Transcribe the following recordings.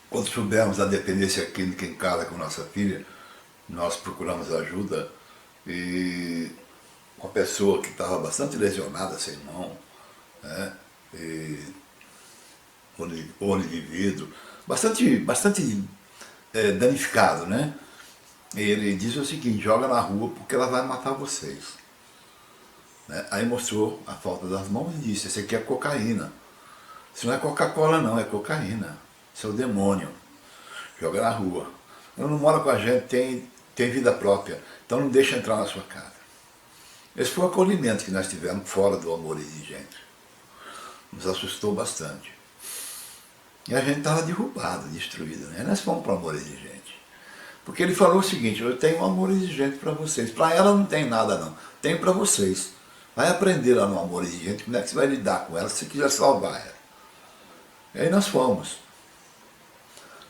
Quando soubemos da dependência química em casa com nossa filha, nós procuramos ajuda e uma pessoa que estava bastante lesionada, sem mão, né? E olho de vidro, bastante danificado, né? E ele disse o seguinte: joga na rua porque ela vai matar vocês. Né? Aí mostrou a falta das mãos e disse: esse aqui é cocaína. Isso não é Coca-Cola não, é cocaína. Isso é o demônio. Joga na rua. Ela não mora com a gente, tem vida própria, então não deixa entrar na sua casa. Esse foi o acolhimento que nós tivemos fora do amor exigente. Nos assustou bastante. E a gente estava derrubado, destruído, né? Nós fomos para o amor exigente. Porque ele falou o seguinte: eu tenho um amor exigente para vocês. Para ela não tem nada não, tem para vocês. Vai aprender lá no amor exigente como é que você vai lidar com ela se você quiser salvar ela. E aí nós fomos.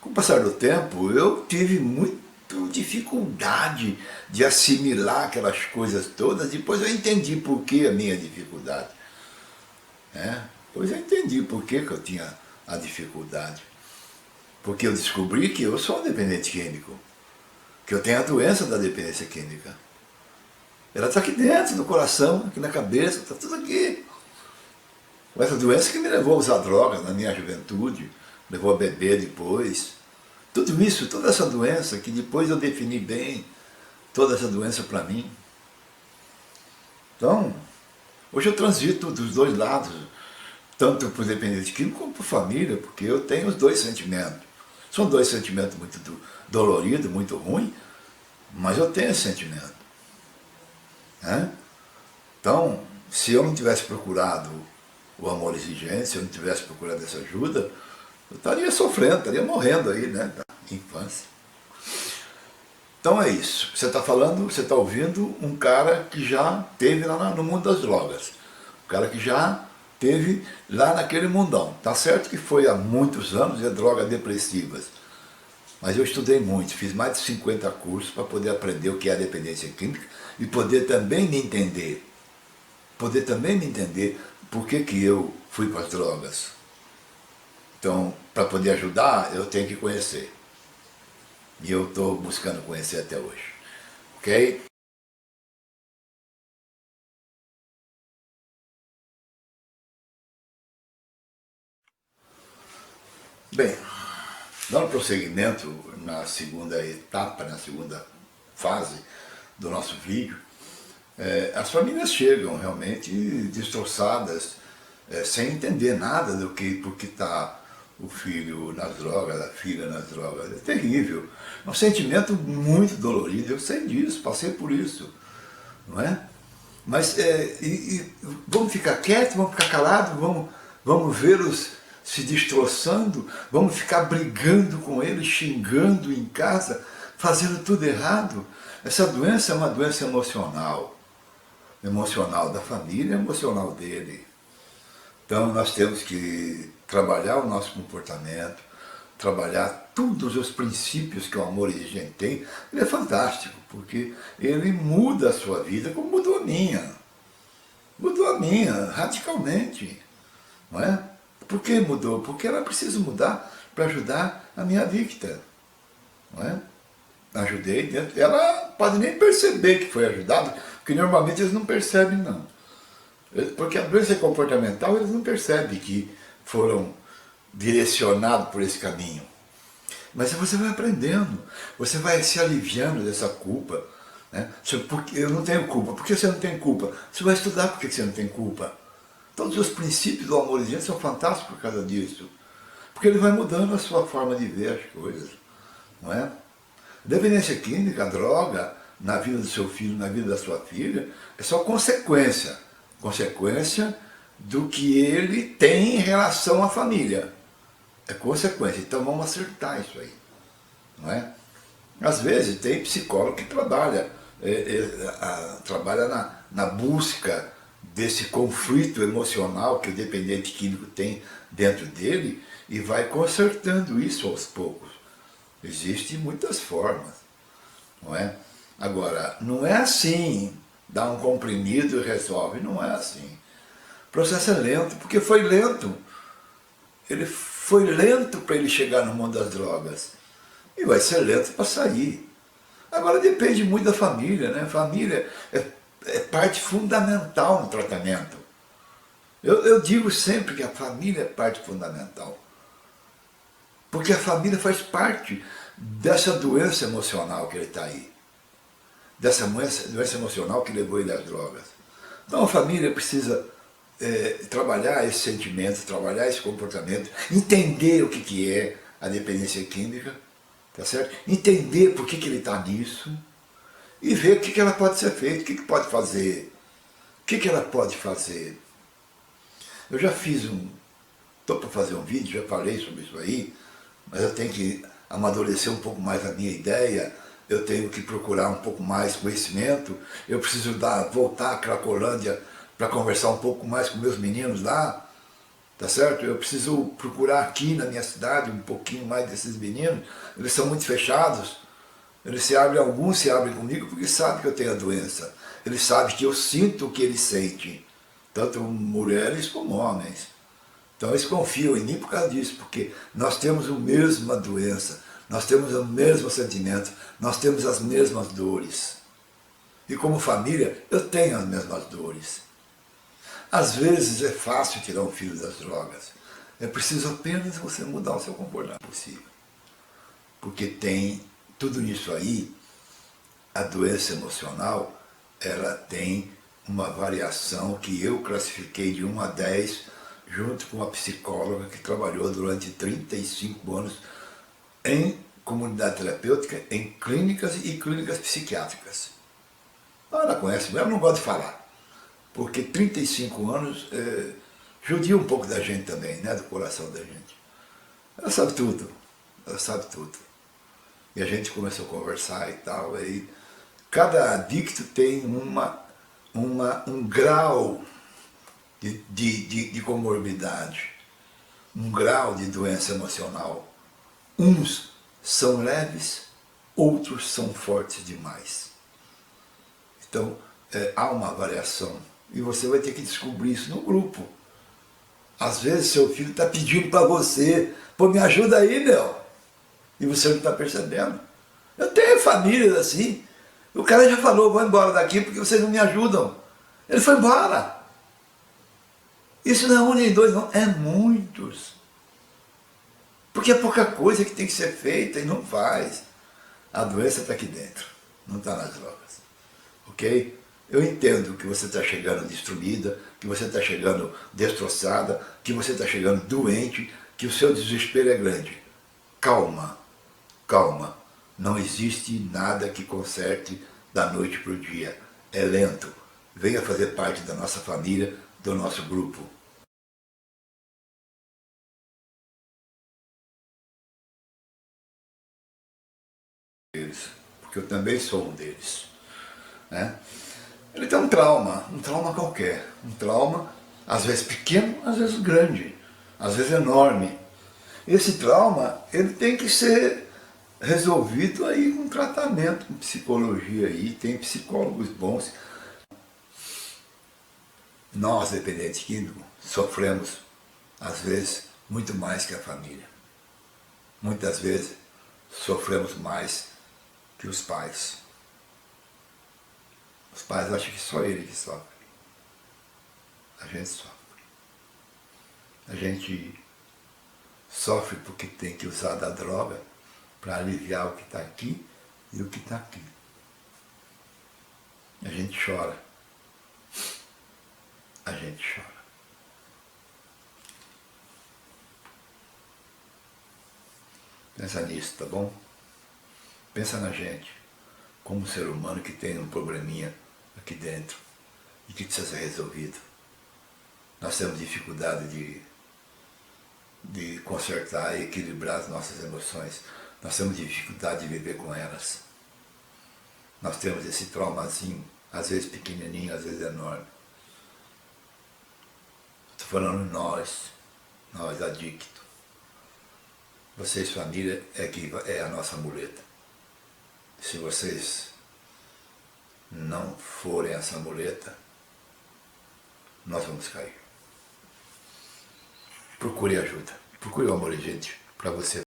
Com o passar do tempo, eu tive muita dificuldade de assimilar aquelas coisas todas. Depois eu entendi por que a minha dificuldade. Né? Depois eu entendi por que eu tinha a dificuldade. Porque eu descobri que eu sou um dependente químico. Que eu tenho a doença da dependência química. Ela está aqui dentro, no coração, aqui na cabeça, está tudo aqui. Essa doença que me levou a usar drogas na minha juventude, levou a beber depois. Tudo isso, toda essa doença, que depois eu defini bem, toda essa doença para mim. Então, hoje eu transito dos dois lados, tanto para o dependente químico como para a família, porque eu tenho os dois sentimentos. São dois sentimentos muito doloridos, muito ruins, mas eu tenho esse sentimento. Né? Então, se eu não tivesse procurado o amor exigente, se eu não tivesse procurado essa ajuda, eu estaria sofrendo, estaria morrendo aí, né, da infância. Então é isso. Você está falando, você está ouvindo um cara que já teve lá no mundo das drogas. Um cara que já teve lá naquele mundão. Tá certo que foi há muitos anos e é drogas depressivas. Mas eu estudei muito, fiz mais de 50 cursos para poder aprender o que é a dependência química e poder também me entender. Poder também me entender por que eu fui para as drogas. Então, para poder ajudar, eu tenho que conhecer. E eu estou buscando conhecer até hoje. Ok? Bem, dando prosseguimento na segunda etapa, na segunda fase do nosso vídeo, as famílias chegam realmente destroçadas, sem entender nada do que, porque está o filho nas drogas, a filha nas drogas. É terrível. É um sentimento muito dolorido, eu sei disso, passei por isso. Não é? Mas vamos ficar quietos, vamos ficar calados, vamos vê-los se destroçando, vamos ficar brigando com eles, xingando em casa, fazendo tudo errado. Essa doença é uma doença emocional. Emocional da família, emocional dele. Então nós temos que trabalhar o nosso comportamento, trabalhar todos os princípios que o amor exigente tem. Ele é fantástico, porque ele muda a sua vida como mudou a minha. Mudou a minha, radicalmente. Não é? Por que mudou? Porque ela precisa mudar para ajudar a minha vítima. Não é? Ajudei, ela pode nem perceber que foi ajudada, porque normalmente eles não percebem não. Porque a doença comportamental eles não percebem que foram direcionados por esse caminho. Mas você vai aprendendo, você vai se aliviando dessa culpa. Né? Porque eu não tenho culpa. Por que você não tem culpa? Você vai estudar por que você não tem culpa. Todos os princípios do amor exigente são fantásticos por causa disso. Porque ele vai mudando a sua forma de ver as coisas. Não é? Dependência química, a droga, na vida do seu filho, na vida da sua filha, é só consequência. Consequência do que ele tem em relação à família. É consequência. Então vamos acertar isso aí. Não é? Às vezes tem psicólogo que trabalha, trabalha na busca desse conflito emocional que o dependente químico tem dentro dele e vai consertando isso aos poucos. Existem muitas formas, não é? Agora, não é assim, dá um comprimido e resolve, não é assim. O processo é lento, porque foi lento. Ele foi lento para ele chegar no mundo das drogas. E vai ser lento para sair. Agora depende muito da família, né? A família é parte fundamental no tratamento. Eu digo sempre que a família é parte fundamental. Porque a família faz parte dessa doença emocional que ele está aí. Dessa doença emocional que levou ele às drogas. Então a família precisa trabalhar esse sentimento, trabalhar esse comportamento, entender o que é a dependência química, tá certo? Entender por que ele está nisso e ver o que ela pode ser feito, o que pode fazer, o que ela pode fazer. Eu já fiz estou para fazer um vídeo, já falei sobre isso aí, mas eu tenho que amadurecer um pouco mais a minha ideia, eu tenho que procurar um pouco mais conhecimento, eu preciso voltar à Cracolândia para conversar um pouco mais com meus meninos lá, tá certo? Eu preciso procurar aqui na minha cidade um pouquinho mais desses meninos, eles são muito fechados, alguns se abrem comigo porque sabem que eu tenho a doença, eles sabem que eu sinto o que eles sentem, tanto mulheres como homens. Então eles confiam em mim por causa disso, porque nós temos a mesma doença, nós temos o mesmo sentimento, nós temos as mesmas dores. E como família, eu tenho as mesmas dores. Às vezes é fácil tirar um filho das drogas, é preciso apenas você mudar o seu comportamento possível. Porque tem tudo nisso aí, a doença emocional, ela tem uma variação que eu classifiquei de 1 a 10, junto com uma psicóloga que trabalhou durante 35 anos em comunidade terapêutica, em clínicas e clínicas psiquiátricas. Ela conhece, mas ela não gosta de falar, porque 35 anos judia um pouco da gente também, né, do coração da gente. Ela sabe tudo, ela sabe tudo. E a gente começou a conversar e tal, aí cada adicto tem um grau de comorbidade, um grau de doença emocional. Uns são leves, outros são fortes demais. Então, há uma variação. E você vai ter que descobrir isso no grupo. Às vezes seu filho está pedindo para você, pô, me ajuda aí, meu. E você não está percebendo. Eu tenho famílias assim. O cara já falou, vou embora daqui porque vocês não me ajudam. Ele foi embora. Isso não é um nem dois, não, é muitos. Porque é pouca coisa que tem que ser feita e não faz. A doença está aqui dentro, não está nas drogas. Ok? Eu entendo que você está chegando destruída, que você está chegando destroçada, que você está chegando doente, que o seu desespero é grande. Calma, calma. Não existe nada que conserte da noite para o dia. É lento. Venha fazer parte da nossa família, do nosso grupo. Porque eu também sou um deles. Né? Ele tem um trauma qualquer. Um trauma, às vezes pequeno, às vezes grande, às vezes enorme. Esse trauma, ele tem que ser resolvido aí com tratamento, com psicologia aí, tem psicólogos bons. Nós, dependentes químicos, sofremos, às vezes, muito mais que a família. Muitas vezes, sofremos mais que os pais. Os pais acham que só ele que sofre. A gente sofre. A gente sofre porque tem que usar da droga para aliviar o que está aqui e o que está aqui. A gente chora. A gente chora. Pensa nisso, tá bom? Pensa na gente, como um ser humano que tem um probleminha aqui dentro e que precisa ser resolvido. Nós temos dificuldade de consertar e equilibrar as nossas emoções. Nós temos dificuldade de viver com elas. Nós temos esse traumazinho, às vezes pequenininho, às vezes enorme. Estou falando nós adictos. Vocês, família, é a nossa muleta. Se vocês não forem essa muleta, nós vamos cair. Procure ajuda. Procure o amor, gente, para você.